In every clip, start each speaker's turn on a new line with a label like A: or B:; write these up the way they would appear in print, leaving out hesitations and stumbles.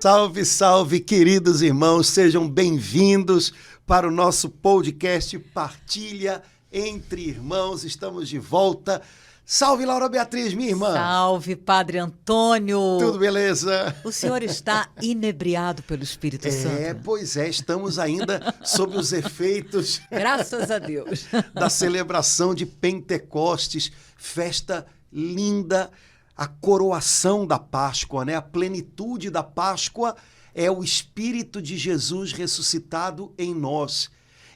A: Salve, salve, queridos irmãos, sejam bem-vindos para o nosso podcast Partilha Entre Irmãos. Estamos de volta. Salve, Laura Beatriz, minha irmã.
B: Salve, Padre Antônio.
A: Tudo beleza?
B: O senhor está inebriado pelo Espírito Santo.
A: Pois é, estamos ainda sob os efeitos...
B: Graças a Deus.
A: ...da celebração de Pentecostes, festa linda, a coroação da Páscoa, né? A plenitude da Páscoa é o Espírito de Jesus ressuscitado em nós.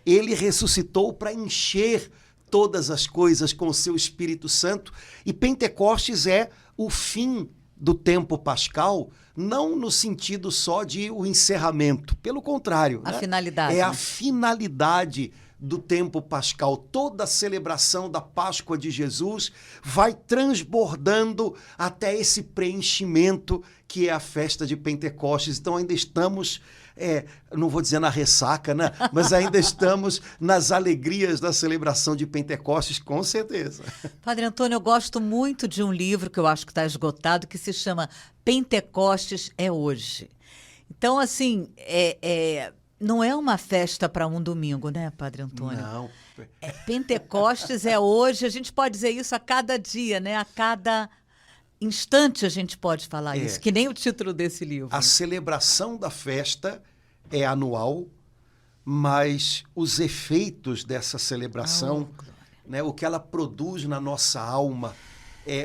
A: Ele ressuscitou para encher todas as coisas com o seu Espírito Santo, e Pentecostes é o fim do tempo pascal, não no sentido só de o encerramento, pelo contrário.
B: A
A: né?
B: finalidade.
A: É a finalidade do tempo pascal. Toda a celebração da Páscoa de Jesus vai transbordando até esse preenchimento que é a festa de Pentecostes. Então ainda estamos, não vou dizer na ressaca, né? Mas ainda estamos nas alegrias da celebração de Pentecostes, com certeza.
B: Padre Antônio, eu gosto muito de um livro que eu acho que está esgotado, que se chama Pentecostes é Hoje. Então, assim, não é uma festa para um domingo, né, Padre Antônio?
A: Não.
B: Pentecostes é hoje, a gente pode dizer isso a cada dia, né? A cada instante a gente pode falar isso, que nem o título desse livro.
A: A celebração da festa é anual, mas os efeitos dessa celebração, né, o que ela produz na nossa alma,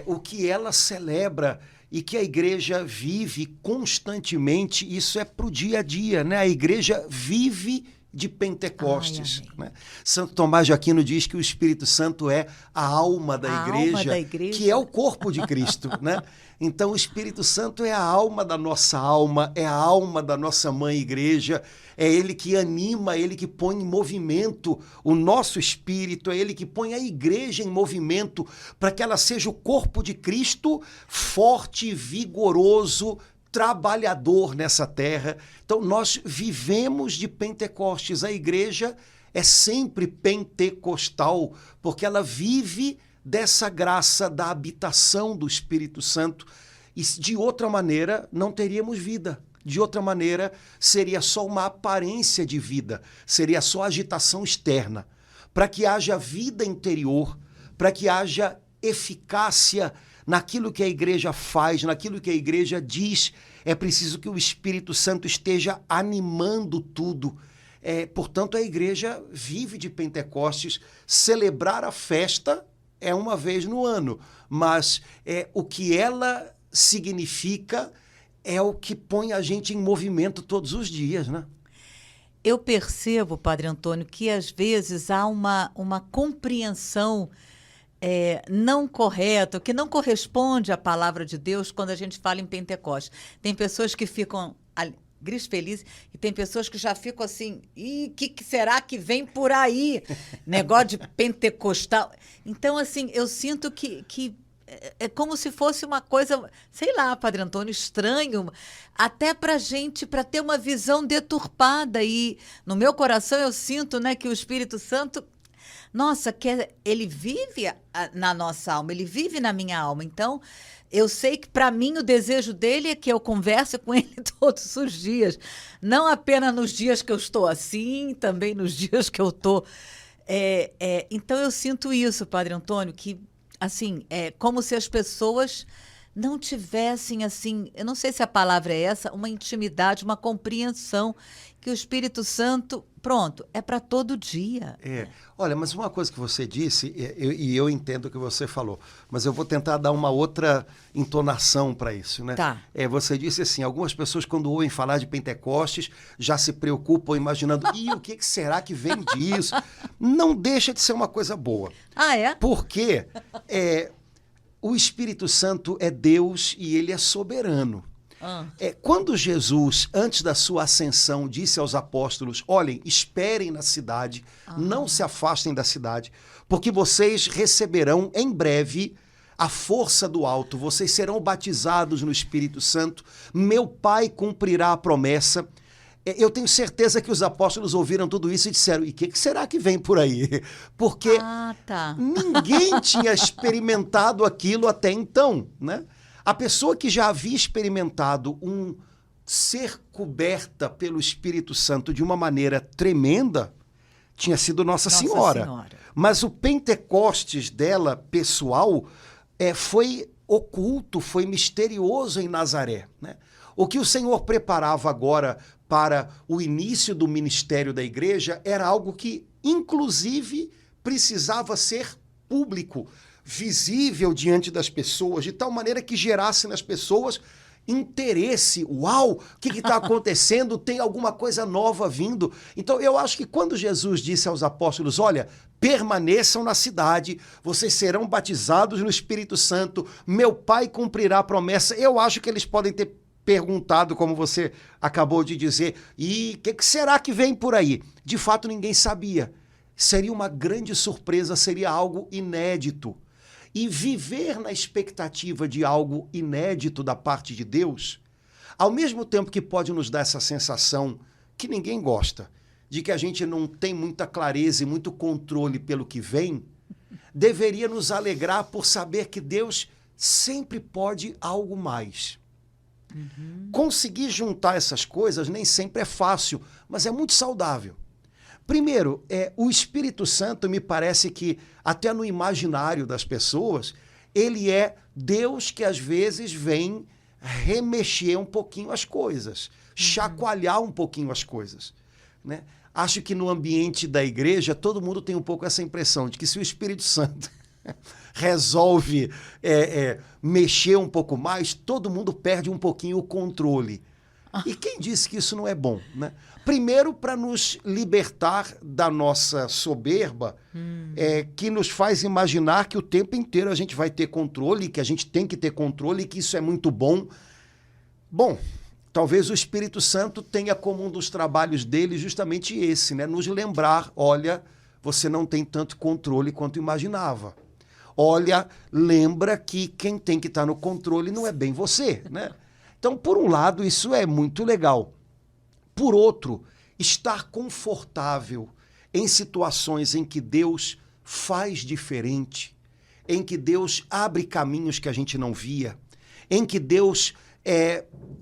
A: o que ela celebra e que a igreja vive constantemente, isso é para o dia a dia, né? A igreja vive de Pentecostes. Né? Santo Tomás de Aquino diz que o Espírito Santo é a alma da igreja, que é o corpo de Cristo. Né? Então o Espírito Santo é a alma da nossa alma, é a alma da nossa mãe igreja, é ele que anima, é ele que põe em movimento o nosso espírito, é ele que põe a igreja em movimento para que ela seja o corpo de Cristo, forte, vigoroso, trabalhador nessa terra. Então nós vivemos de Pentecostes. A igreja é sempre pentecostal, porque ela vive dessa graça da habitação do Espírito Santo. E de outra maneira não teríamos vida. De outra maneira seria só uma aparência de vida, seria só agitação externa. Para que haja vida interior, para que haja eficácia naquilo que a igreja faz, naquilo que a igreja diz, é preciso que o Espírito Santo esteja animando tudo. Portanto, a igreja vive de Pentecostes. Celebrar a festa é uma vez no ano, mas o que ela significa é o que põe a gente em movimento todos os dias, né?
B: Eu percebo, Padre Antônio, que às vezes há uma compreensão não correto, que não corresponde à palavra de Deus quando a gente fala em Pentecostes. Tem pessoas que ficam alegres, felizes, e tem pessoas que já ficam assim, o que será que vem por aí? Negócio de pentecostal. Então, assim, eu sinto que é como se fosse uma coisa, sei lá, Padre Antônio, estranho, até para gente, para ter uma visão deturpada. E no meu coração eu sinto, né, que o Espírito Santo, nossa, ele vive na nossa alma, ele vive na minha alma. Então, eu sei que para mim o desejo dele é que eu converse com ele todos os dias. Não apenas nos dias que eu estou assim, também nos dias que eu estou... Então, eu sinto isso, Padre Antônio, que, assim, é como se as pessoas não tivessem, assim, eu não sei se a palavra é essa, uma intimidade, uma compreensão que o Espírito Santo, pronto, é para todo dia.
A: Olha, mas uma coisa que você disse, e eu entendo o que você falou, mas eu vou tentar dar uma outra entonação para isso, né?
B: Tá.
A: Você disse assim, algumas pessoas quando ouvem falar de Pentecostes já se preocupam imaginando, o que será que vem disso? Não deixa de ser uma coisa boa.
B: Ah, é?
A: Porque o Espírito Santo é Deus e ele é soberano. Quando Jesus, antes da sua ascensão, disse aos apóstolos, olhem, esperem na cidade, não se afastem da cidade, porque vocês receberão em breve a força do alto, vocês serão batizados no Espírito Santo, meu Pai cumprirá a promessa. Eu tenho certeza que os apóstolos ouviram tudo isso e disseram, e o que será que vem por aí? Porque ninguém tinha experimentado aquilo até então, né? A pessoa que já havia experimentado ser coberta pelo Espírito Santo de uma maneira tremenda tinha sido Nossa Senhora. Mas o Pentecostes dela, pessoal, foi oculto, foi misterioso em Nazaré, né? O que o Senhor preparava agora para o início do ministério da igreja era algo que, inclusive, precisava ser público, visível diante das pessoas, de tal maneira que gerasse nas pessoas interesse. Uau, o que está acontecendo? Tem alguma coisa nova vindo? Então, eu acho que quando Jesus disse aos apóstolos, olha, permaneçam na cidade, vocês serão batizados no Espírito Santo, meu Pai cumprirá a promessa, eu acho que eles podem ter perguntado, como você acabou de dizer, e o que será que vem por aí? De fato, ninguém sabia. Seria uma grande surpresa, seria algo inédito. E viver na expectativa de algo inédito da parte de Deus, ao mesmo tempo que pode nos dar essa sensação que ninguém gosta, de que a gente não tem muita clareza e muito controle pelo que vem, deveria nos alegrar por saber que Deus sempre pode algo mais. Conseguir juntar essas coisas nem sempre é fácil, mas é muito saudável. Primeiro, o Espírito Santo me parece que, até no imaginário das pessoas, ele é Deus que às vezes vem remexer um pouquinho as coisas, chacoalhar um pouquinho as coisas, né? Acho que no ambiente da igreja todo mundo tem um pouco essa impressão de que se o Espírito Santo resolve mexer um pouco mais, todo mundo perde um pouquinho o controle. E quem disse que isso não é bom, né? Primeiro, para nos libertar da nossa soberba, que nos faz imaginar que o tempo inteiro a gente vai ter controle, que a gente tem que ter controle e que isso é muito bom. Bom, talvez o Espírito Santo tenha como um dos trabalhos dele justamente esse, né? Nos lembrar, olha, você não tem tanto controle quanto imaginava. Olha, lembra que quem tem que estar no controle não é bem você, né? Então, por um lado, isso é muito legal. Por outro, estar confortável em situações em que Deus faz diferente, em que Deus abre caminhos que a gente não via, em que Deus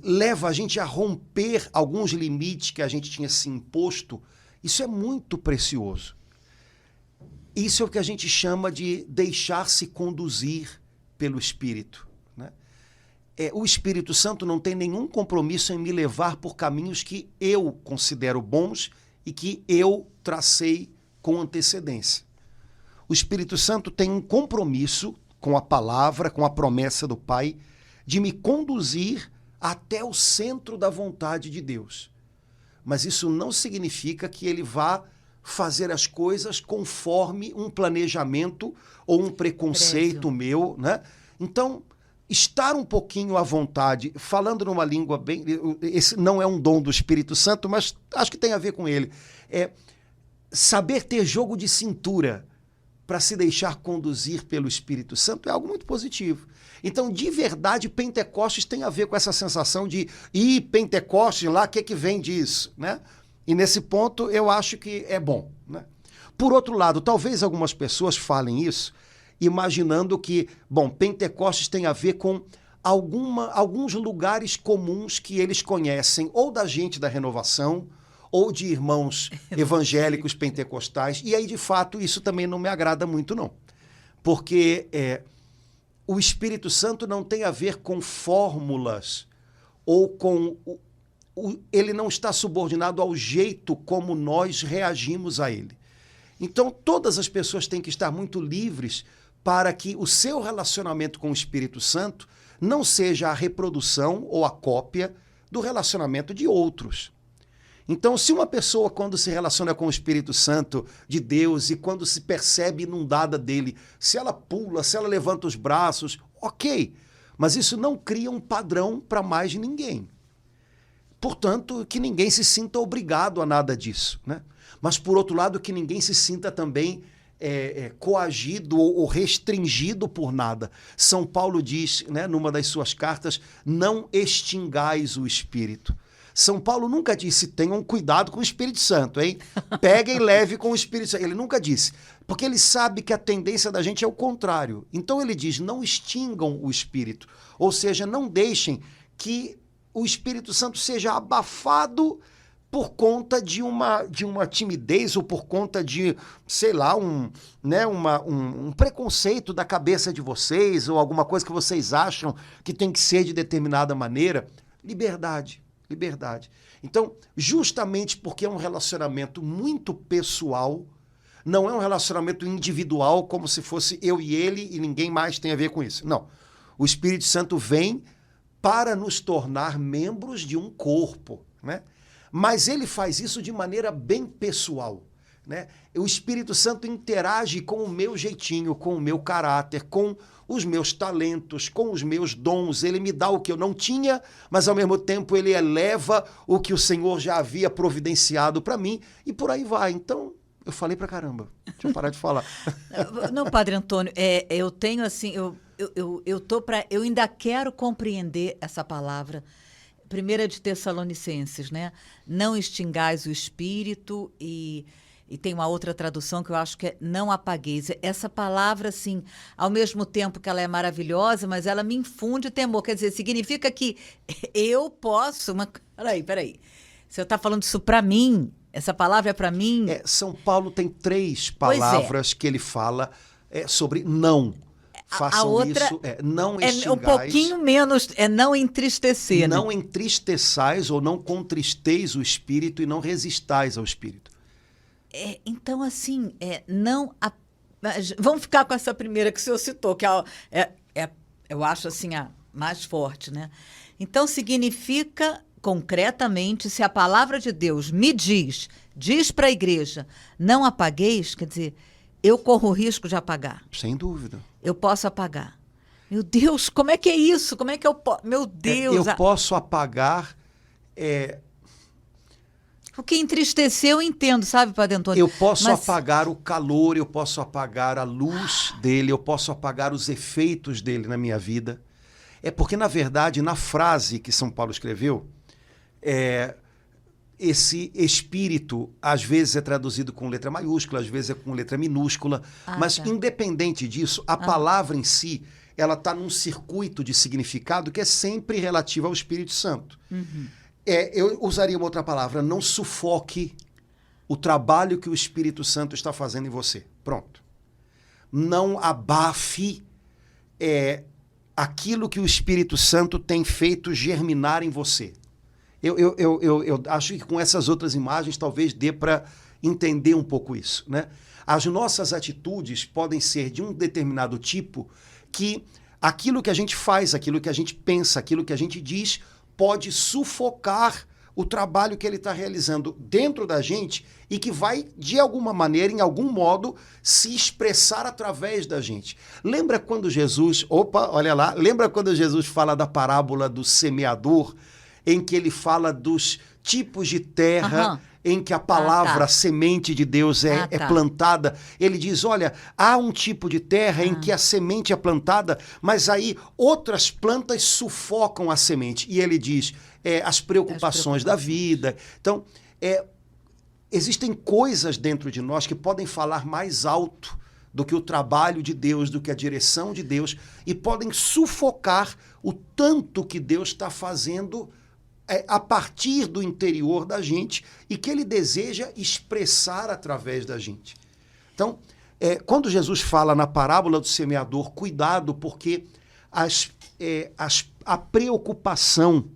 A: leva a gente a romper alguns limites que a gente tinha se imposto, isso é muito precioso. Isso é o que a gente chama de deixar-se conduzir pelo Espírito, né? O Espírito Santo não tem nenhum compromisso em me levar por caminhos que eu considero bons e que eu tracei com antecedência. O Espírito Santo tem um compromisso com a palavra, com a promessa do Pai, de me conduzir até o centro da vontade de Deus. Mas isso não significa que ele vá fazer as coisas conforme um planejamento ou um preconceito meu, né? Então, estar um pouquinho à vontade, falando numa língua bem... Esse não é um dom do Espírito Santo, mas acho que tem a ver com ele. Saber ter jogo de cintura para se deixar conduzir pelo Espírito Santo é algo muito positivo. Então, de verdade, Pentecostes tem a ver com essa sensação de Pentecostes lá, o que vem disso, né? E nesse ponto eu acho que é bom, né? Por outro lado, talvez algumas pessoas falem isso imaginando que, bom, Pentecostes tem a ver com alguns lugares comuns que eles conhecem, ou da gente da renovação, ou de irmãos evangélicos pentecostais, e aí, de fato, isso também não me agrada muito, não. Porque o Espírito Santo não tem a ver com fórmulas, ou com... ele não está subordinado ao jeito como nós reagimos a ele. Então, todas as pessoas têm que estar muito livres para que o seu relacionamento com o Espírito Santo não seja a reprodução ou a cópia do relacionamento de outros. Então, se uma pessoa, quando se relaciona com o Espírito Santo de Deus e quando se percebe inundada dele, se ela pula, se ela levanta os braços, ok, mas isso não cria um padrão para mais de ninguém. Portanto, que ninguém se sinta obrigado a nada disso, né? Mas, por outro lado, que ninguém se sinta também coagido ou restringido por nada. São Paulo diz, né, numa das suas cartas, não extingais o Espírito. São Paulo nunca disse, tenham cuidado com o Espírito Santo, hein? Peguem leve com o Espírito Santo. Ele nunca disse, porque ele sabe que a tendência da gente é o contrário. Então ele diz, não extingam o Espírito. Ou seja, não deixem que o Espírito Santo seja abafado por conta de uma timidez ou por conta de, sei lá, um preconceito da cabeça de vocês ou alguma coisa que vocês acham que tem que ser de determinada maneira. Liberdade, liberdade. Então, justamente porque é um relacionamento muito pessoal, não é um relacionamento individual como se fosse eu e ele e ninguém mais tem a ver com isso. Não. O Espírito Santo vem para nos tornar membros de um corpo, né? Mas ele faz isso de maneira bem pessoal, né? O Espírito Santo interage com o meu jeitinho, com o meu caráter, com os meus talentos, com os meus dons. Ele me dá o que eu não tinha, mas ao mesmo tempo ele eleva o que o Senhor já havia providenciado para mim e por aí vai. Então, eu falei pra caramba. Deixa eu parar de falar.
B: Não, Padre Antônio, eu tenho assim, eu ainda quero compreender essa palavra. Primeira de Tessalonicenses, né? Não extingais o espírito e tem uma outra tradução que eu acho que é não apagueis. Essa palavra, assim, ao mesmo tempo que ela é maravilhosa, mas ela me infunde temor. Quer dizer, significa que eu posso... Peraí. Você está falando isso para mim? Essa palavra é para mim?
A: São Paulo tem 3 palavras que ele fala sobre não. Façam
B: a outra
A: isso, não extingais.
B: É um pouquinho menos, não entristecer.
A: Não
B: né?
A: entristeçais ou não contristeis o espírito e não resistais ao espírito.
B: Então, assim, vamos ficar com essa primeira que o senhor citou, que eu acho assim, a mais forte, né? Então, significa, concretamente, se a palavra de Deus me diz para a igreja, não apagueis, quer dizer, eu corro o risco de apagar.
A: Sem dúvida.
B: Eu posso apagar. Meu Deus, como é que é isso? Como é que eu posso... Meu Deus!
A: Eu posso apagar...
B: O que entristeceu, eu entendo, sabe, Padre Antônio?
A: Eu posso apagar o calor, eu posso apagar a luz dele, eu posso apagar os efeitos dele na minha vida. Porque, na verdade, na frase que São Paulo escreveu, esse espírito, às vezes é traduzido com letra maiúscula, às vezes é com letra minúscula, mas tá. Independente disso, a palavra em si, ela está num circuito de significado que é sempre relativo ao Espírito Santo.
B: Uhum.
A: Eu usaria uma outra palavra, não sufoque o trabalho que o Espírito Santo está fazendo em você. Pronto. Não abafe aquilo que o Espírito Santo tem feito germinar em você. Eu acho que com essas outras imagens talvez dê para entender um pouco isso, né? As nossas atitudes podem ser de um determinado tipo que aquilo que a gente faz, aquilo que a gente pensa, aquilo que a gente diz pode sufocar o trabalho que ele está realizando dentro da gente e que vai, de alguma maneira, em algum modo, se expressar através da gente. Lembra quando Jesus... Lembra quando Jesus fala da parábola do semeador, em que ele fala dos tipos de terra em que a palavra, a semente de Deus é plantada. Ele diz, olha, há um tipo de terra em que a semente é plantada, mas aí outras plantas sufocam a semente. E ele diz, as preocupações da vida. Então, existem coisas dentro de nós que podem falar mais alto do que o trabalho de Deus, do que a direção de Deus, e podem sufocar o tanto que Deus está fazendo a partir do interior da gente e que ele deseja expressar através da gente. Então, quando Jesus fala na parábola do semeador, cuidado, porque a preocupação,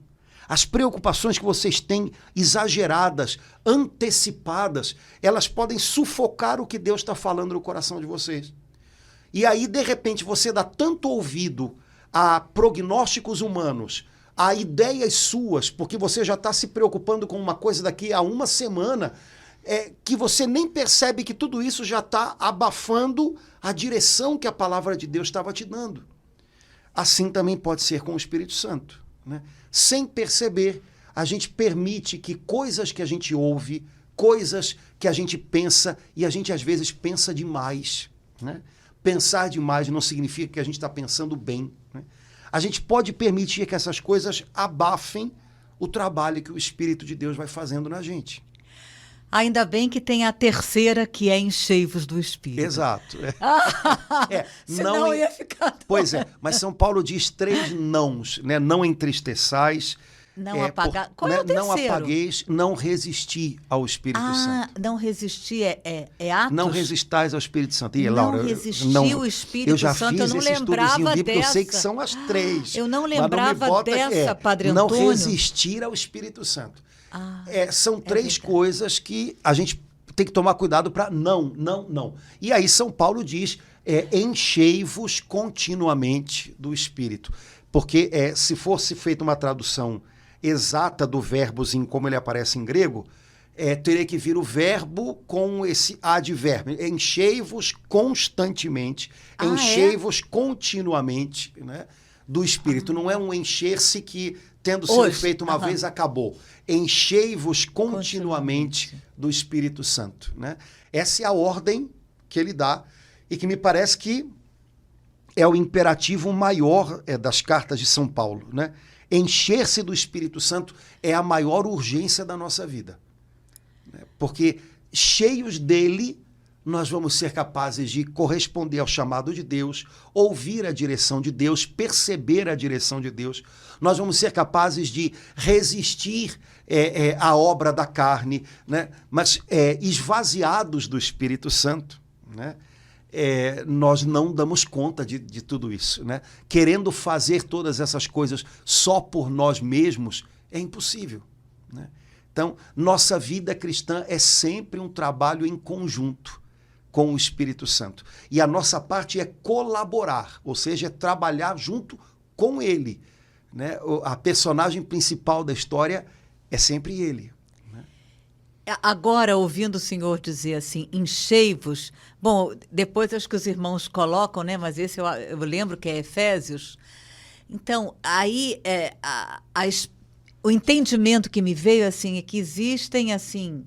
A: as preocupações que vocês têm exageradas, antecipadas, elas podem sufocar o que Deus está falando no coração de vocês. E aí, de repente, você dá tanto ouvido a prognósticos humanos, a ideias suas, porque você já está se preocupando com uma coisa daqui a uma semana, que você nem percebe que tudo isso já está abafando a direção que a palavra de Deus estava te dando. Assim também pode ser com o Espírito Santo, né? Sem perceber, a gente permite que coisas que a gente ouve, coisas que a gente pensa, e a gente às vezes pensa demais, né? Pensar demais não significa que a gente está pensando bem, né? A gente pode permitir que essas coisas abafem o trabalho que o Espírito de Deus vai fazendo na gente.
B: Ainda bem que tem a terceira, que é enchei-vos do Espírito.
A: Exato.
B: Senão ia ficar...
A: Pois é, mas São Paulo diz 3 nãos, né? Não entristeçais,
B: Não apagar. Qual é o terceiro?
A: Não apagueis, não resistir ao Espírito Santo.
B: Não resistir é Atos?
A: Não resistais ao Espírito Santo. E,
B: não
A: Laura,
B: resistir ao Espírito Santo. Eu não lembrava dessa.
A: Eu sei que são as 3.
B: Eu não lembrava dessa, Padre Antônio.
A: Não resistir ao Espírito Santo. São 3 coisas que a gente tem que tomar cuidado para não. E aí São Paulo diz, enchei-vos continuamente do Espírito. Porque se fosse feita uma tradução exata do verbozinho como ele aparece em grego, teria que vir o verbo com esse advérbio. Enchei-vos constantemente, enchei-vos continuamente, né, do Espírito. Não é um encher-se que, tendo sido feito uma vez, acabou. Enchei-vos continuamente do Espírito Santo. Né? Essa é a ordem que ele dá e que me parece que é o imperativo maior das cartas de São Paulo. Né? Encher-se do Espírito Santo é a maior urgência da nossa vida. Né? Porque cheios dele, nós vamos ser capazes de corresponder ao chamado de Deus, ouvir a direção de Deus, perceber a direção de Deus. Nós vamos ser capazes de resistir à obra da carne, né? Mas esvaziados do Espírito Santo, né? Nós não damos conta de tudo isso. Né? Querendo fazer todas essas coisas só por nós mesmos, é impossível. Né? Então, nossa vida cristã é sempre um trabalho em conjunto com o Espírito Santo. E a nossa parte é colaborar, ou seja, é trabalhar junto com ele. Né? A personagem principal da história é sempre ele.
B: Agora, ouvindo o senhor dizer assim, enchei-vos, bom, depois acho que os irmãos colocam, né? Mas esse eu lembro que é Efésios. Então, aí o entendimento que me veio assim, é que existem assim,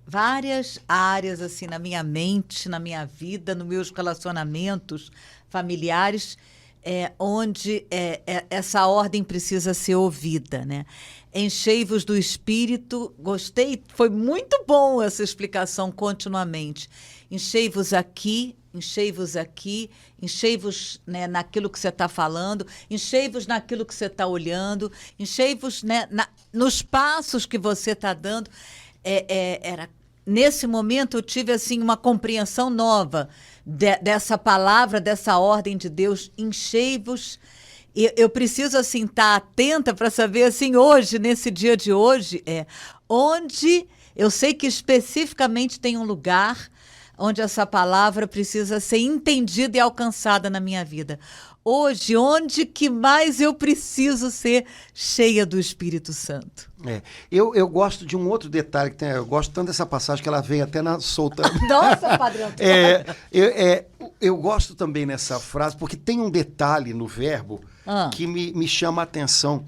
B: várias áreas assim, na minha mente, na minha vida, nos meus relacionamentos familiares, onde essa ordem precisa ser ouvida, né? Enchei-vos do Espírito. Gostei, foi muito bom essa explicação continuamente. Enchei-vos aqui, enchei-vos, né, naquilo que você está falando, enchei-vos naquilo que você está olhando, enchei-vos, né, nos passos que você está dando. Nesse momento eu tive assim, uma compreensão nova dessa palavra, dessa ordem de Deus, enchei-vos. Eu preciso assim estar atenta para saber assim hoje, nesse dia de hoje, onde eu sei que especificamente tem um lugar onde essa palavra precisa ser entendida e alcançada na minha vida. Hoje, onde que mais eu preciso ser cheia do Espírito Santo?
A: Eu gosto de um outro detalhe que tem. Eu gosto tanto dessa passagem que ela vem até solta.
B: Nossa, Padre Antônio.
A: Eu gosto também nessa frase, porque tem um detalhe no verbo que me chama a atenção.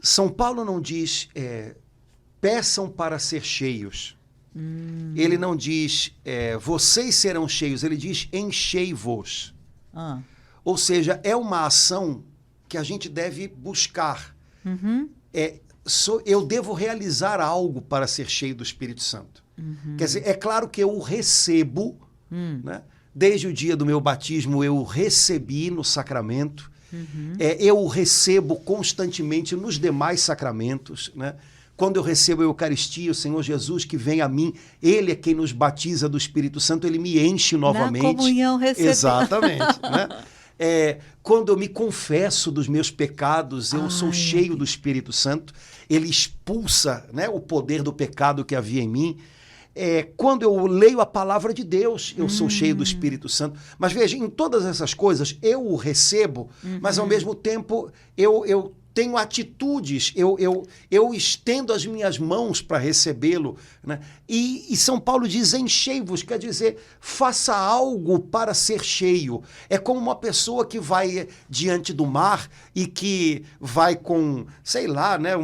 A: São Paulo não diz peçam para ser cheios. Ele não diz vocês serão cheios, ele diz enchei-vos. Ou seja, é uma ação que a gente deve buscar. Eu devo realizar algo para ser cheio do Espírito Santo. Quer dizer, é claro que eu o recebo, né? Desde o dia do meu batismo eu o recebi no sacramento, eu o recebo constantemente nos demais sacramentos, né? Quando eu recebo a Eucaristia, o Senhor Jesus que vem a mim, Ele é quem nos batiza do Espírito Santo, Ele me enche novamente.
B: Na comunhão recebida.
A: Exatamente. Né? Quando eu me confesso dos meus pecados, eu sou cheio do Espírito Santo, Ele expulsa, né, o poder do pecado que havia em mim. Quando eu leio a palavra de Deus, eu sou cheio do Espírito Santo. Mas veja, em todas essas coisas, eu o recebo, mas ao mesmo tempo eu tenho atitudes, eu estendo as minhas mãos para recebê-lo. Né? E São Paulo diz enchei-vos, quer dizer, faça algo para ser cheio. É como uma pessoa que vai diante do mar e que vai com, sei lá, né,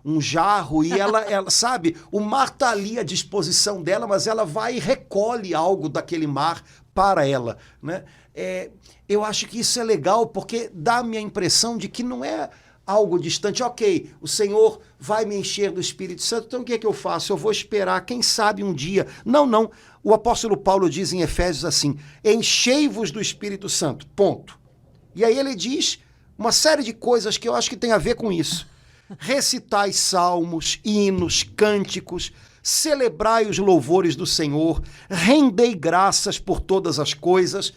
A: um jarro e ela sabe, o mar está ali à disposição dela, mas ela vai e recolhe algo daquele mar para ela. Né? Eu acho que isso é legal porque dá-me a impressão de que não é algo distante. Ok, o Senhor vai me encher do Espírito Santo, então o que é que eu faço? Eu vou esperar, quem sabe um dia. Não. O apóstolo Paulo diz em Efésios assim, enchei-vos do Espírito Santo, ponto. E aí ele diz, uma série de coisas que eu acho que tem a ver com isso. Recitai salmos, hinos, cânticos, celebrai os louvores do Senhor, rendei graças por todas as coisas.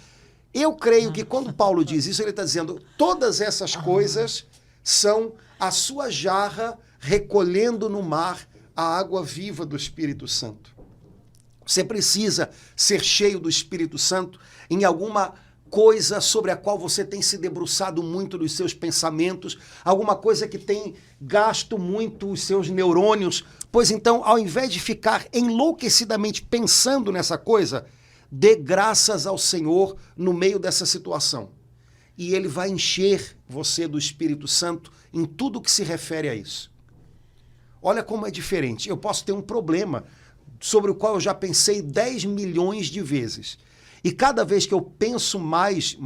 A: Eu creio que quando Paulo diz isso, ele está dizendo todas essas coisas são a sua jarra recolhendo no mar a água viva do Espírito Santo. Você precisa ser cheio do Espírito Santo em alguma coisa sobre a qual você tem se debruçado muito nos seus pensamentos, alguma coisa que tem gasto muito os seus neurônios, pois então, ao invés de ficar enlouquecidamente pensando nessa coisa, dê graças ao Senhor no meio dessa situação. E ele vai encher você do Espírito Santo em tudo que se refere a isso. Olha como é diferente. Eu posso ter um problema sobre o qual eu já pensei 10 milhões de vezes. E cada vez que eu penso mais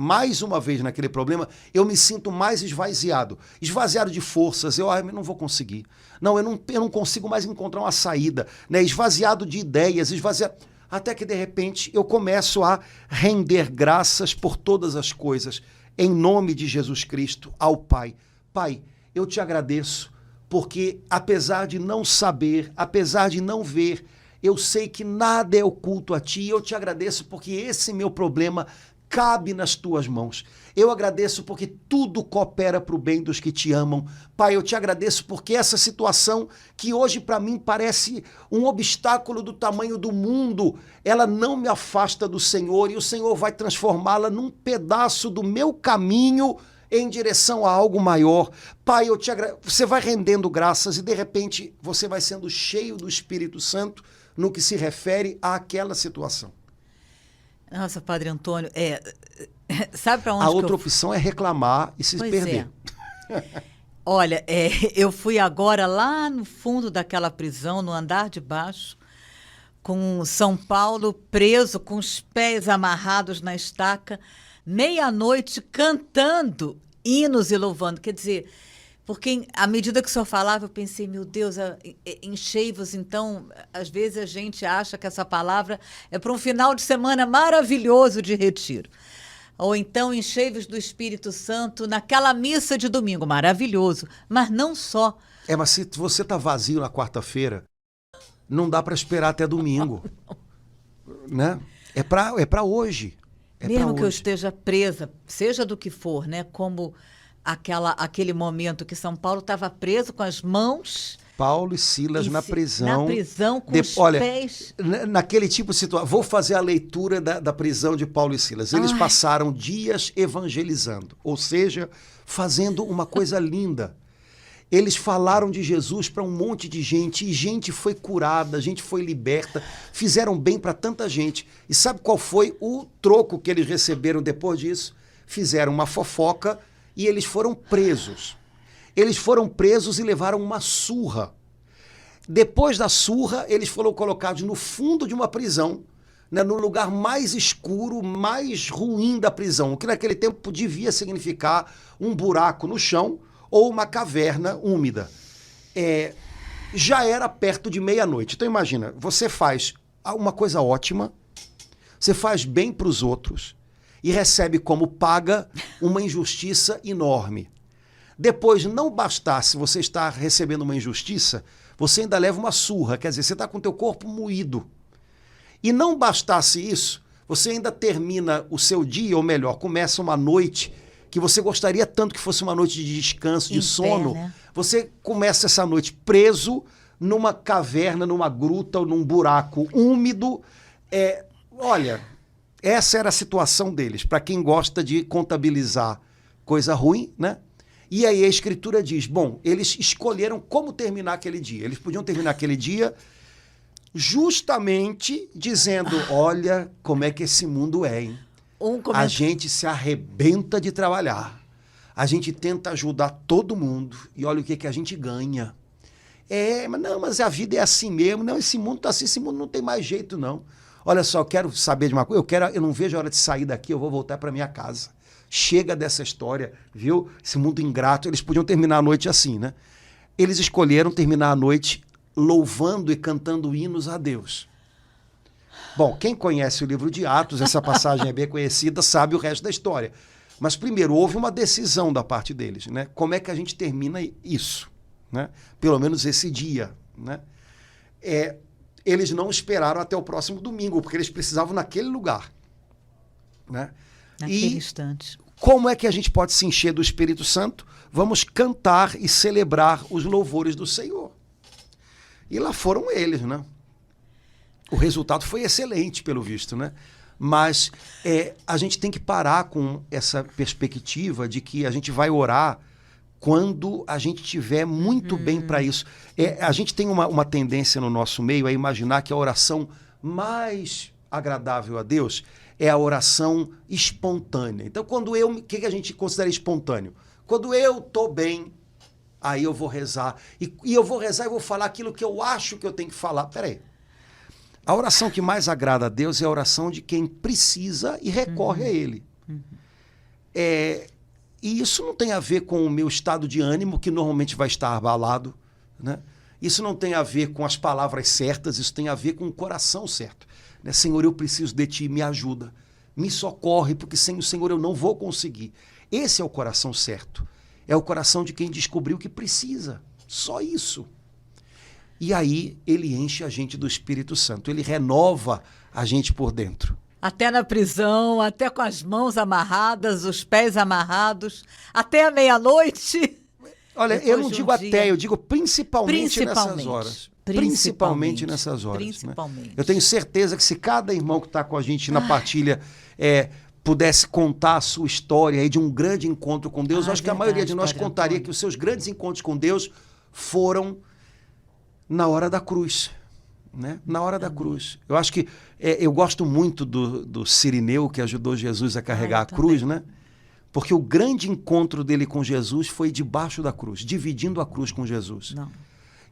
A: uma vez naquele problema, eu me sinto mais esvaziado. Esvaziado de forças. Eu não vou conseguir. Não, eu não consigo mais encontrar uma saída. Né? Esvaziado de ideias, esvaziado... Até que, de repente, eu começo a render graças por todas as coisas, em nome de Jesus Cristo, ao Pai. Pai, eu te agradeço, porque apesar de não saber, apesar de não ver, eu sei que nada é oculto a ti, e eu te agradeço porque esse meu problema cabe nas tuas mãos. Eu agradeço porque tudo coopera para o bem dos que te amam. Pai, eu te agradeço porque essa situação que hoje para mim parece um obstáculo do tamanho do mundo, ela não me afasta do Senhor e o Senhor vai transformá-la num pedaço do meu caminho em direção a algo maior. Pai, eu te agradeço. Você vai rendendo graças e de repente você vai sendo cheio do Espírito Santo no que se refere àquela situação.
B: Nossa, Padre Antônio, sabe para onde
A: a outra opção é reclamar e se perder.
B: Olha, eu fui agora lá no fundo daquela prisão, no andar de baixo, com São Paulo preso, com os pés amarrados na estaca, meia-noite cantando hinos e louvando. Quer dizer, porque à medida que o senhor falava, eu pensei, meu Deus, enchei-vos. Então, às vezes a gente acha que essa palavra é para um final de semana maravilhoso de retiro. Ou então, enchei-vos do Espírito Santo naquela missa de domingo, maravilhoso. Mas não só.
A: Mas se você está vazio na quarta-feira, não dá para esperar até domingo. Né? É para hoje.
B: Mesmo que eu esteja presa, seja do que for, né? Como aquele momento que São Paulo estava preso com as mãos...
A: Paulo e Silas na prisão.
B: Na prisão, com os pés...
A: Naquele tipo de situação... Vou fazer a leitura da prisão de Paulo e Silas. Eles passaram dias evangelizando, ou seja, fazendo uma coisa linda. Eles falaram de Jesus para um monte de gente, e gente foi curada, gente foi liberta, fizeram bem para tanta gente. E sabe qual foi o troco que eles receberam depois disso? Fizeram uma fofoca e eles foram presos. Eles foram presos e levaram uma surra. Depois da surra, eles foram colocados no fundo de uma prisão, né, no lugar mais escuro, mais ruim da prisão, o que naquele tempo devia significar um buraco no chão ou uma caverna úmida. Já era perto de meia-noite. Então imagina, você faz uma coisa ótima, você faz bem para os outros e recebe como paga uma injustiça enorme. Depois, não bastasse você estar recebendo uma injustiça, você ainda leva uma surra, quer dizer, você está com o teu corpo moído. E não bastasse isso, você ainda termina o seu dia, ou melhor, começa uma noite que você gostaria tanto que fosse uma noite de descanso, de sono. Né? Você começa essa noite preso numa caverna, numa gruta ou num buraco úmido. Olha, essa era a situação deles, para quem gosta de contabilizar coisa ruim, né? E aí a Escritura diz, bom, eles escolheram como terminar aquele dia. Eles podiam terminar aquele dia justamente dizendo, olha como é que esse mundo é, hein? A gente se arrebenta de trabalhar. A gente tenta ajudar todo mundo e olha o que a gente ganha. Mas a vida é assim mesmo. Não, esse mundo tá assim, esse mundo não tem mais jeito, não. Olha só, eu quero saber de uma coisa, eu não vejo a hora de sair daqui, eu vou voltar para minha casa. Chega dessa história, viu? Esse mundo ingrato. Eles podiam terminar a noite assim, né? Eles escolheram terminar a noite louvando e cantando hinos a Deus. Bom, quem conhece o livro de Atos, essa passagem é bem conhecida, sabe o resto da história. Mas primeiro, houve uma decisão da parte deles, né? Como é que a gente termina isso, né? Pelo menos esse dia, né? Eles não esperaram até o próximo domingo, porque eles precisavam naquele lugar, né?
B: Naquele instante.
A: Como é que a gente pode se encher do Espírito Santo? Vamos cantar e celebrar os louvores do Senhor. E lá foram eles, né? O resultado foi excelente, pelo visto, né? Mas a gente tem que parar com essa perspectiva de que a gente vai orar quando a gente estiver muito bem para isso. A gente tem uma tendência no nosso meio a imaginar que a oração mais agradável a Deus é a oração espontânea. Então, o que a gente considera espontâneo? Quando eu estou bem, aí eu vou rezar. E eu vou rezar e vou falar aquilo que eu acho que eu tenho que falar. Peraí. A oração que mais agrada a Deus é a oração de quem precisa e recorre a Ele. E isso não tem a ver com o meu estado de ânimo, que normalmente vai estar abalado, né? Isso não tem a ver com as palavras certas, isso tem a ver com o coração certo. Né? Senhor, eu preciso de Ti, me ajuda, me socorre, porque sem o Senhor eu não vou conseguir. Esse é o coração certo. É o coração de quem descobriu que precisa. Só isso. E aí ele enche a gente do Espírito Santo. Ele renova a gente por dentro.
B: Até na prisão, até com as mãos amarradas, os pés amarrados, até a meia-noite.
A: Olha, eu não digo até, eu digo principalmente nessas horas. Principalmente nessas horas.
B: Principalmente.
A: Né? Eu tenho certeza que se cada irmão que está com a gente na partilha pudesse contar a sua história aí de um grande encontro com Deus, eu acho que a maioria de nós contaria que os seus grandes encontros com Deus foram na hora da cruz. Né? Na hora da cruz. Eu acho que eu gosto muito do Cirineu, que ajudou Jesus a carregar a cruz, né? Porque o grande encontro dele com Jesus foi debaixo da cruz, dividindo a cruz com Jesus.
B: Não.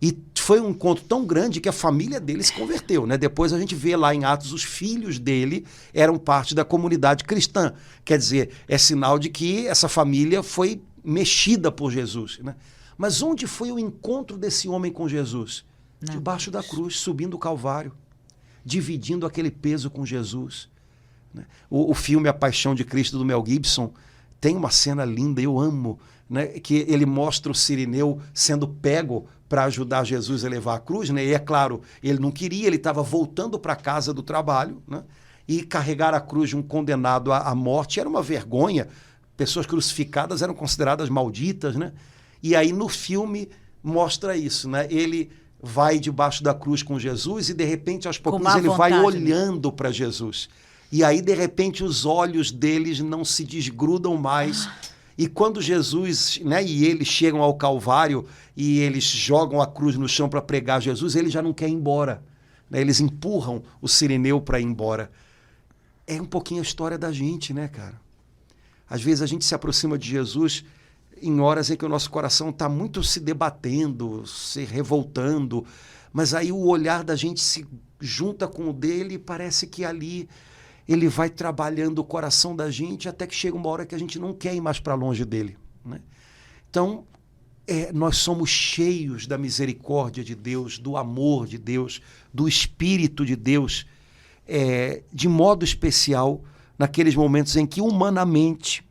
A: E foi um encontro tão grande que a família dele se converteu, né? Depois a gente vê lá em Atos, os filhos dele eram parte da comunidade cristã. Quer dizer, é sinal de que essa família foi mexida por Jesus, né? Mas onde foi o encontro desse homem com Jesus? Debaixo da cruz, subindo o Calvário, dividindo aquele peso com Jesus. Né? O filme A Paixão de Cristo, do Mel Gibson, tem uma cena linda, eu amo, né? Que ele mostra o Cirineu sendo pego para ajudar Jesus a levar a cruz, né? E é claro, ele não queria, ele estava voltando para a casa do trabalho, né? E carregar a cruz de um condenado à morte era uma vergonha. Pessoas crucificadas eram consideradas malditas, né? E aí no filme mostra isso, né? Ele vai debaixo da cruz com Jesus e de repente aos pouquinhos ele vai olhando para Jesus. E aí de repente os olhos deles não se desgrudam mais. E quando Jesus, né, e eles chegam ao Calvário e eles jogam a cruz no chão para pregar Jesus, ele já não quer ir embora. Né? Eles empurram o Cirineu para ir embora. É um pouquinho a história da gente, né, cara? Às vezes a gente se aproxima de Jesus em horas em que o nosso coração está muito se debatendo, se revoltando, mas aí o olhar da gente se junta com o dele e parece que ali ele vai trabalhando o coração da gente até que chega uma hora que a gente não quer ir mais para longe dele. Né? Então, nós somos cheios da misericórdia de Deus, do amor de Deus, do Espírito de Deus, de modo especial naqueles momentos em que humanamente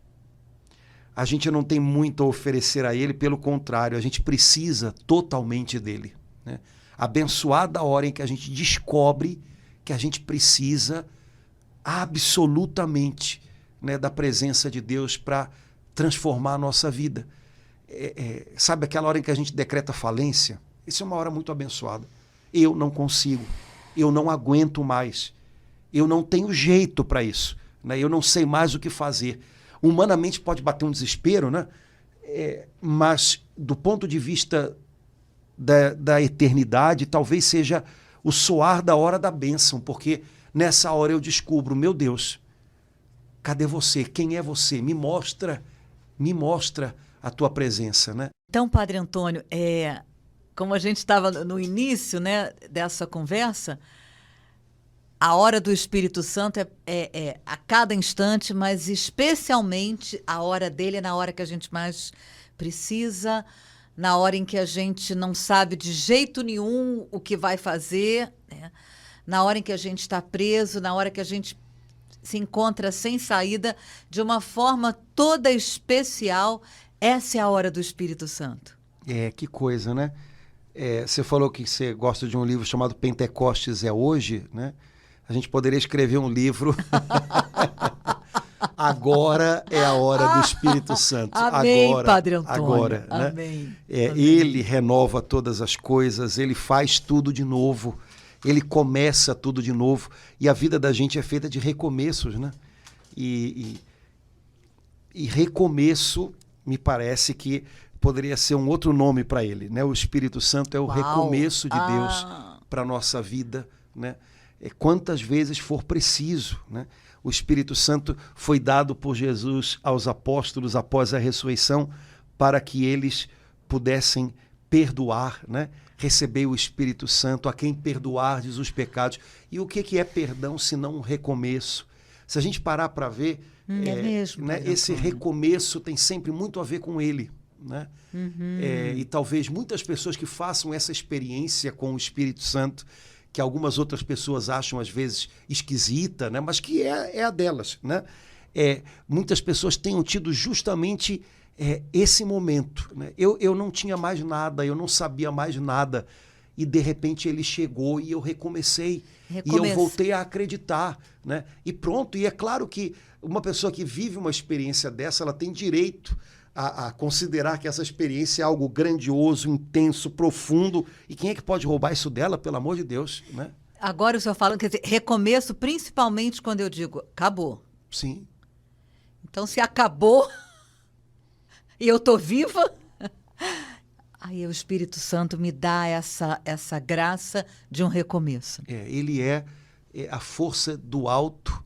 A: a gente não tem muito a oferecer a Ele, pelo contrário, a gente precisa totalmente dEle. Né? Abençoada a hora em que a gente descobre que a gente precisa absolutamente, né, da presença de Deus para transformar a nossa vida. Sabe aquela hora em que a gente decreta falência? Isso é uma hora muito abençoada. Eu não consigo, eu não aguento mais, eu não tenho jeito para isso, né? Eu não sei mais o que fazer. Humanamente pode bater um desespero, né? Mas do ponto de vista da eternidade, talvez seja o soar da hora da bênção, porque nessa hora eu descubro, meu Deus, cadê você? Quem é você? Me mostra a tua presença, né?
B: Então, Padre Antônio, como a gente estava no início, né, dessa conversa, a hora do Espírito Santo é a cada instante, mas especialmente a hora dele é na hora que a gente mais precisa, na hora em que a gente não sabe de jeito nenhum o que vai fazer, né? Na hora em que a gente está preso, na hora que a gente se encontra sem saída de uma forma toda especial. Essa é a hora do Espírito Santo.
A: Que coisa, né? Você falou que você gosta de um livro chamado Pentecostes é Hoje, né? A gente poderia escrever um livro. Agora é a hora do Espírito Santo.
B: Amém,
A: agora,
B: Padre Antônio.
A: Agora, né?
B: Amém.
A: Ele renova todas as coisas, ele faz tudo de novo, ele começa tudo de novo. E a vida da gente é feita de recomeços, né? E recomeço, me parece que poderia ser um outro nome para ele, né? O Espírito Santo é o recomeço de Deus para a nossa vida, né? Quantas vezes for preciso, né? O Espírito Santo foi dado por Jesus aos apóstolos após a ressurreição para que eles pudessem perdoar, né? Receber o Espírito Santo, a quem perdoardes os pecados. E o que é perdão se não um recomeço? Se a gente parar para ver,
B: mesmo,
A: né, esse recomeço tem sempre muito a ver com ele, né? E talvez muitas pessoas que façam essa experiência com o Espírito Santo, que algumas outras pessoas acham às vezes esquisita, né? Mas que é a delas, né? Muitas pessoas tenham tido justamente esse momento, né? Eu não tinha mais nada, eu não sabia mais nada, e de repente ele chegou e eu recomecei. E eu voltei a acreditar, né? E pronto, e é claro que uma pessoa que vive uma experiência dessa, ela tem direito a considerar que essa experiência é algo grandioso, intenso, profundo. E quem é que pode roubar isso dela, pelo amor de Deus, né?
B: Agora o senhor fala, quer dizer, recomeço principalmente quando eu digo acabou.
A: Sim.
B: Então, se acabou e eu estou viva, aí o Espírito Santo me dá essa graça de um recomeço.
A: Ele é a força do alto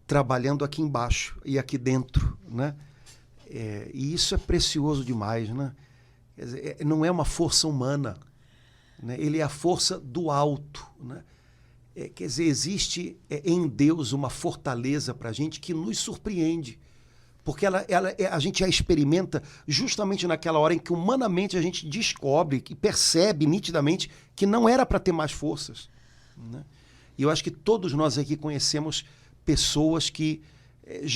A: trabalhando aqui embaixo e aqui dentro, né? E isso é precioso demais, né? Quer dizer, não é uma força humana, né? Ele é a força do alto, né? Quer dizer, existe em Deus uma fortaleza para a gente que nos surpreende, porque a gente a experimenta justamente naquela hora em que humanamente a gente descobre, que percebe nitidamente que não era para ter mais forças, né? E eu acho que todos nós aqui conhecemos pessoas que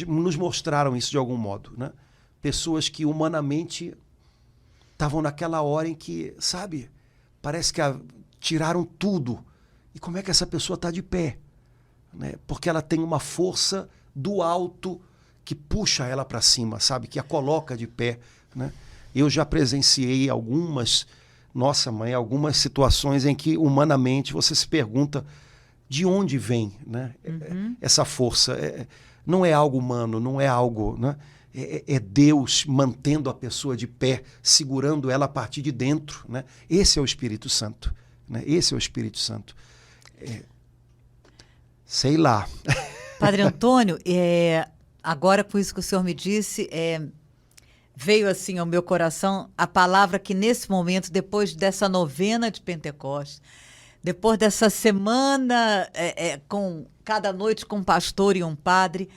A: nos mostraram isso de algum modo, né? Pessoas que humanamente estavam naquela hora em que, sabe, parece que tiraram tudo. E como é que essa pessoa está de pé? Né? Porque ela tem uma força do alto que puxa ela para cima, sabe? Que a coloca de pé, né? Eu já presenciei algumas situações em que humanamente você se pergunta de onde vem, né? Essa força. Não é algo humano, não é algo, né? É Deus mantendo a pessoa de pé, segurando ela a partir de dentro, né? Esse é o Espírito Santo, né? Esse é o Espírito Santo. Sei lá.
B: Padre Antônio, agora com isso que o senhor me disse, veio assim ao meu coração a palavra que nesse momento, depois dessa novena de Pentecostes, depois dessa semana com cada noite com um pastor e um padre,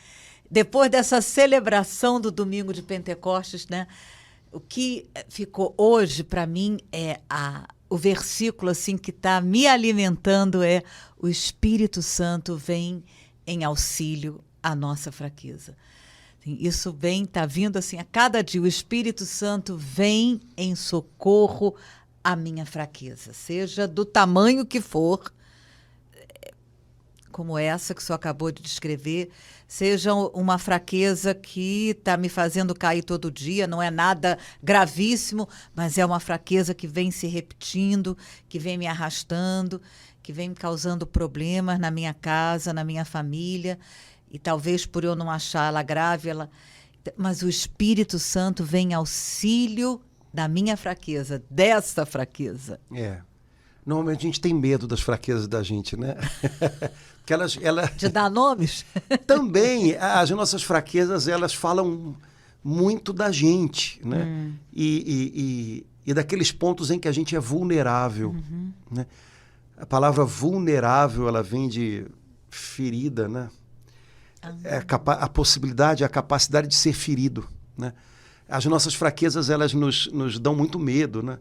B: depois dessa celebração do domingo de Pentecostes, né? O que ficou hoje para mim o versículo assim que está me alimentando o Espírito Santo vem em auxílio à nossa fraqueza. Isso está vindo assim a cada dia. O Espírito Santo vem em socorro à minha fraqueza, seja do tamanho que for, como essa que o senhor acabou de descrever, seja uma fraqueza que está me fazendo cair todo dia, não é nada gravíssimo, mas é uma fraqueza que vem se repetindo, que vem me arrastando, que vem me causando problemas na minha casa, na minha família, e talvez por eu não achar ela grave, mas o Espírito Santo vem em auxílio da minha fraqueza, dessa fraqueza.
A: Normalmente a gente tem medo das fraquezas da gente, né? Porque
B: de dar nomes?
A: Também, as nossas fraquezas, elas falam muito da gente, né? E daqueles pontos em que a gente é vulnerável, né? A palavra vulnerável, ela vem de ferida, né? A possibilidade, a capacidade de ser ferido, né? As nossas fraquezas, elas nos dão muito medo, né?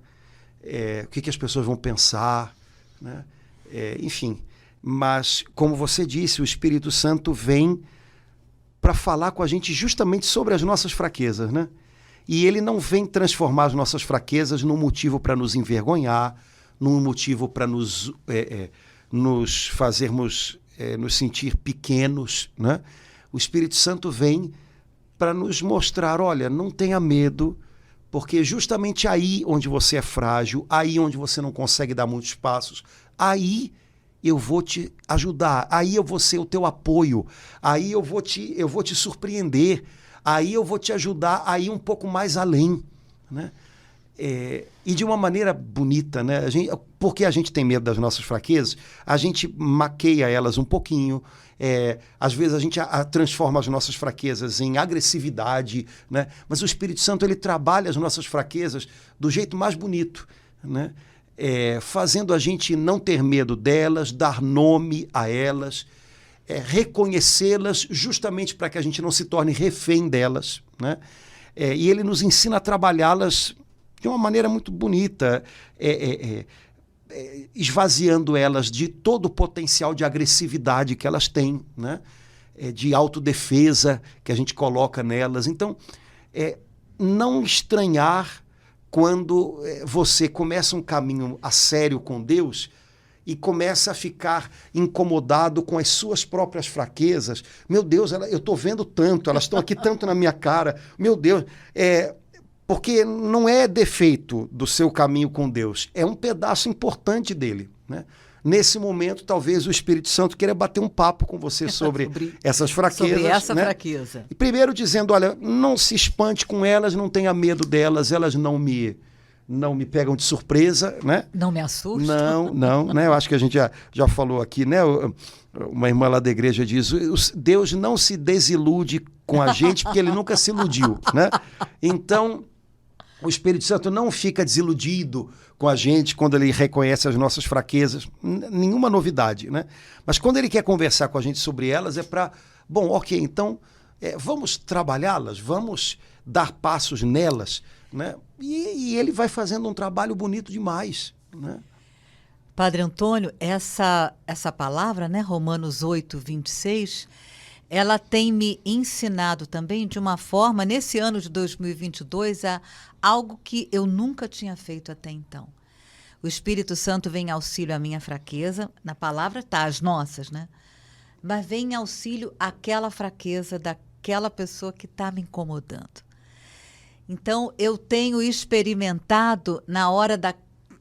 A: O que as pessoas vão pensar, né? Enfim, mas como você disse, o Espírito Santo vem para falar com a gente justamente sobre as nossas fraquezas, né? E ele não vem transformar as nossas fraquezas num motivo para nos envergonhar, num motivo para nos fazermos nos sentir pequenos, né? O Espírito Santo vem para nos mostrar, olha, não tenha medo, porque justamente aí onde você é frágil, aí onde você não consegue dar muitos passos, aí eu vou te ajudar, aí eu vou ser o teu apoio, aí eu vou te surpreender, aí eu vou te ajudar a ir um pouco mais além, né? E de uma maneira bonita, né? Porque a gente tem medo das nossas fraquezas, a gente maqueia elas um pouquinho, às vezes a gente transforma as nossas fraquezas em agressividade, né? Mas o Espírito Santo, ele trabalha as nossas fraquezas do jeito mais bonito, né? Fazendo a gente não ter medo delas, dar nome a elas, reconhecê-las justamente para que a gente não se torne refém delas, né? E ele nos ensina a trabalhá-las de uma maneira muito bonita, esvaziando elas de todo o potencial de agressividade que elas têm, né? De autodefesa que a gente coloca nelas. Então, não estranhar quando você começa um caminho a sério com Deus e começa a ficar incomodado com as suas próprias fraquezas. Meu Deus, eu estou vendo tanto, elas estão aqui tanto na minha cara. Meu Deus, porque não é defeito do seu caminho com Deus, é um pedaço importante dele, né? Nesse momento, talvez o Espírito Santo queira bater um papo com você sobre essas fraquezas.
B: Sobre essa, né?
A: Fraqueza. E primeiro dizendo, olha, não se espante com elas, não tenha medo delas, elas não me pegam de surpresa, né?
B: Não me assustam.
A: Não, né? Eu acho que a gente já falou aqui, né? Uma irmã lá da igreja diz, Deus não se desilude com a gente porque ele nunca se iludiu, né? Então, o Espírito Santo não fica desiludido com a gente quando ele reconhece as nossas fraquezas, nenhuma novidade, né? Mas quando ele quer conversar com a gente sobre elas é para, bom, ok, então vamos trabalhá-las, vamos dar passos nelas, né? E ele vai fazendo um trabalho bonito demais, né?
B: Padre Antônio, essa palavra, né, Romanos 8, 26, ela tem me ensinado também de uma forma, nesse ano de 2022, a algo que eu nunca tinha feito até então. O Espírito Santo vem em auxílio à minha fraqueza, na palavra tá, as nossas, né? Mas vem em auxílio àquela fraqueza daquela pessoa que está me incomodando. Então, eu tenho experimentado na hora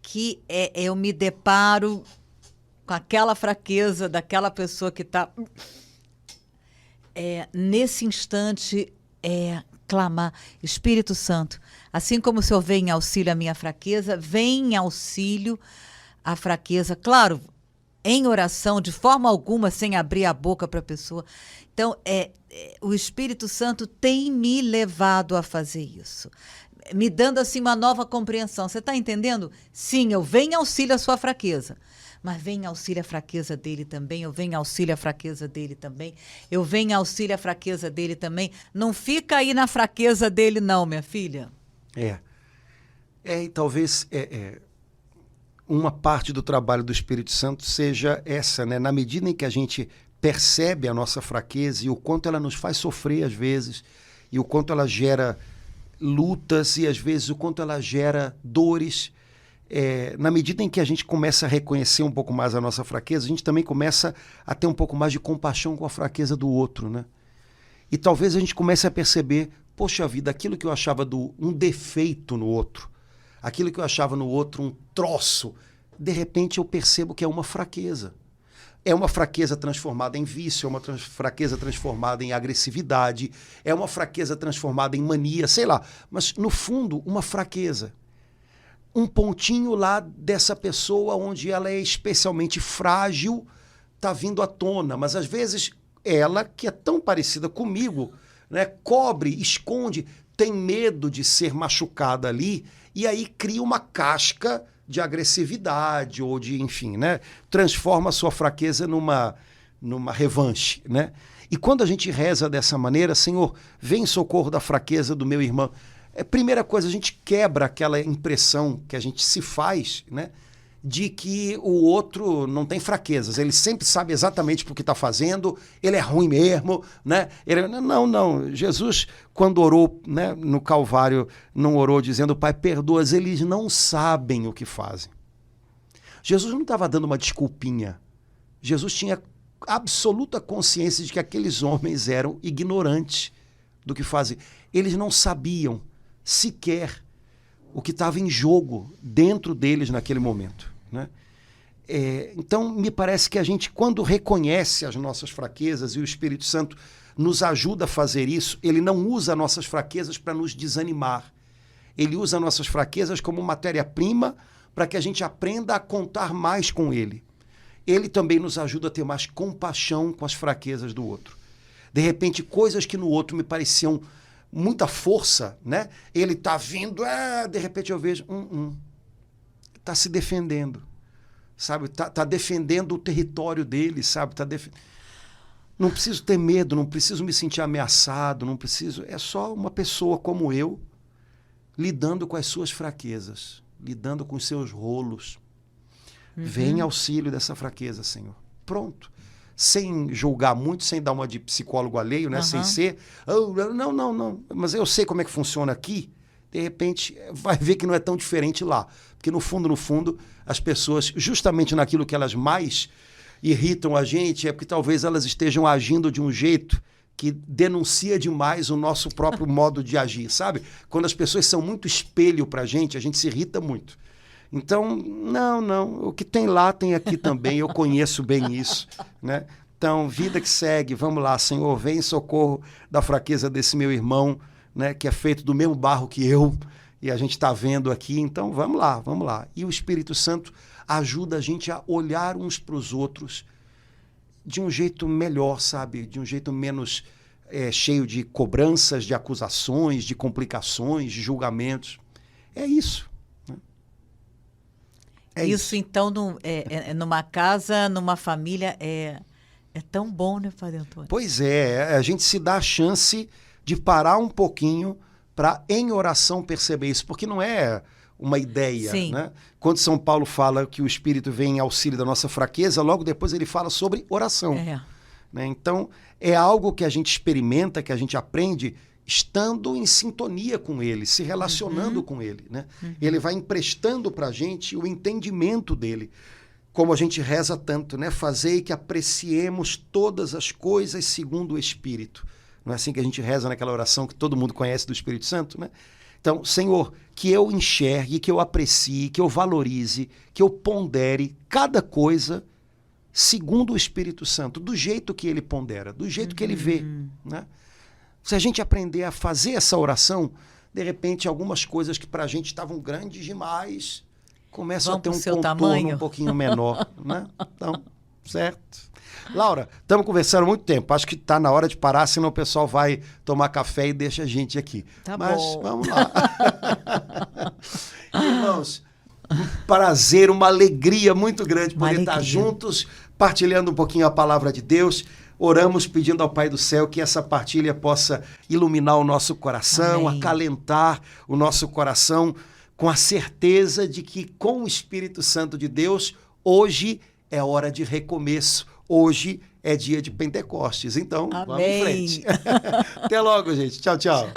B: que eu me deparo com aquela fraqueza daquela pessoa que está... nesse instante, clamar, Espírito Santo, assim como o Senhor vem em auxílio à minha fraqueza, vem em auxílio à fraqueza, claro, em oração, de forma alguma, sem abrir a boca para a pessoa. Então, o Espírito Santo tem me levado a fazer isso, me dando assim uma nova compreensão. Você está entendendo? Sim, eu venho em auxílio à sua fraqueza, mas vem em auxílio à fraqueza dele também, eu venho em auxílio à fraqueza dele também, eu venho em auxílio à fraqueza dele também. Não fica aí na fraqueza dele não, minha filha.
A: E talvez uma parte do trabalho do Espírito Santo seja essa, né? Na medida em que a gente percebe a nossa fraqueza e o quanto ela nos faz sofrer às vezes, e o quanto ela gera lutas e às vezes o quanto ela gera dores, na medida em que a gente começa a reconhecer um pouco mais a nossa fraqueza, a gente também começa a ter um pouco mais de compaixão com a fraqueza do outro, né? E talvez a gente comece a perceber, poxa vida, aquilo que eu achava um defeito no outro, aquilo que eu achava no outro um troço, de repente eu percebo que é uma fraqueza. É uma fraqueza transformada em vício, é uma fraqueza transformada em agressividade, é uma fraqueza transformada em mania, sei lá. Mas, no fundo, uma fraqueza. Um pontinho lá dessa pessoa onde ela é especialmente frágil, está vindo à tona. Mas, às vezes, ela, que é tão parecida comigo, né, cobre, esconde, tem medo de ser machucada ali, e aí cria uma casca de agressividade ou de, enfim, né, transforma a sua fraqueza numa revanche, né? E quando a gente reza dessa maneira, Senhor, vem em socorro da fraqueza do meu irmão, primeira coisa, a gente quebra aquela impressão que a gente se faz, né, de que o outro não tem fraquezas. Ele sempre sabe exatamente o que está fazendo, ele é ruim mesmo, né? Não. Jesus, quando orou, né, no Calvário, não orou dizendo, Pai, perdoa-os, eles não sabem o que fazem. Jesus não estava dando uma desculpinha. Jesus tinha absoluta consciência de que aqueles homens eram ignorantes do que fazem. Eles não sabiam sequer o que estava em jogo dentro deles naquele momento, né? Então, me parece que a gente, quando reconhece as nossas fraquezas e o Espírito Santo nos ajuda a fazer isso, ele não usa nossas fraquezas para nos desanimar. Ele usa nossas fraquezas como matéria-prima para que a gente aprenda a contar mais com ele. Ele também nos ajuda a ter mais compaixão com as fraquezas do outro. De repente, coisas que no outro me pareciam muita força, né? Ele está vindo, de repente eu vejo, está se defendendo, sabe? Tá defendendo o território dele, sabe? Não preciso ter medo, não preciso me sentir ameaçado, não preciso. É só uma pessoa como eu lidando com as suas fraquezas, lidando com os seus rolos. Vem em auxílio dessa fraqueza, Senhor. Pronto. Sem julgar muito, sem dar uma de psicólogo alheio, né? Sem ser, não, mas eu sei como é que funciona aqui, de repente vai ver que não é tão diferente lá. Porque no fundo, as pessoas, justamente naquilo que elas mais irritam a gente, é porque talvez elas estejam agindo de um jeito que denuncia demais o nosso próprio modo de agir, sabe? Quando as pessoas são muito espelho pra gente, a gente se irrita muito. Então, não, o que tem lá tem aqui também, eu conheço bem isso, né? Então, vida que segue, vamos lá, Senhor, vem em socorro da fraqueza desse meu irmão, né, que é feito do mesmo barro que eu, e a gente está vendo aqui, então vamos lá. E o Espírito Santo ajuda a gente a olhar uns para os outros de um jeito melhor, sabe? De um jeito menos cheio de cobranças, de acusações, de complicações, de julgamentos. É isso.
B: Isso, então, numa casa, numa família, é tão bom, né, Padre Antônio?
A: Pois é, a gente se dá a chance de parar um pouquinho para, em oração, perceber isso, porque não é uma ideia, né? Quando São Paulo fala que o Espírito vem em auxílio da nossa fraqueza, logo depois ele fala sobre oração. Né? Então, é algo que a gente experimenta, que a gente aprende estando em sintonia com ele, se relacionando com ele, né? Ele vai emprestando para a gente o entendimento dele, como a gente reza tanto, né? Fazei que apreciemos todas as coisas segundo o Espírito. Não é assim que a gente reza naquela oração que todo mundo conhece do Espírito Santo, né? Então, Senhor, que eu enxergue, que eu aprecie, que eu valorize, que eu pondere cada coisa segundo o Espírito Santo, do jeito que ele pondera, do jeito que ele vê, né? Se a gente aprender a fazer essa oração, de repente algumas coisas que para a gente estavam grandes demais começam a ter um contorno
B: tamanho.
A: Um pouquinho menor, né? Então, certo. Laura, estamos conversando há muito tempo. Acho que está na hora de parar, senão o pessoal vai tomar café e deixa a gente aqui. Mas
B: bom.
A: Vamos lá. Irmãos, um prazer, uma alegria muito grande poder estar juntos, partilhando um pouquinho a palavra de Deus. Oramos pedindo ao Pai do Céu que essa partilha possa iluminar o nosso coração, acalentar o nosso coração com a certeza de que com o Espírito Santo de Deus, hoje é hora de recomeço, hoje é dia de Pentecostes. Então, vamos em frente. Até logo, gente. Tchau, tchau.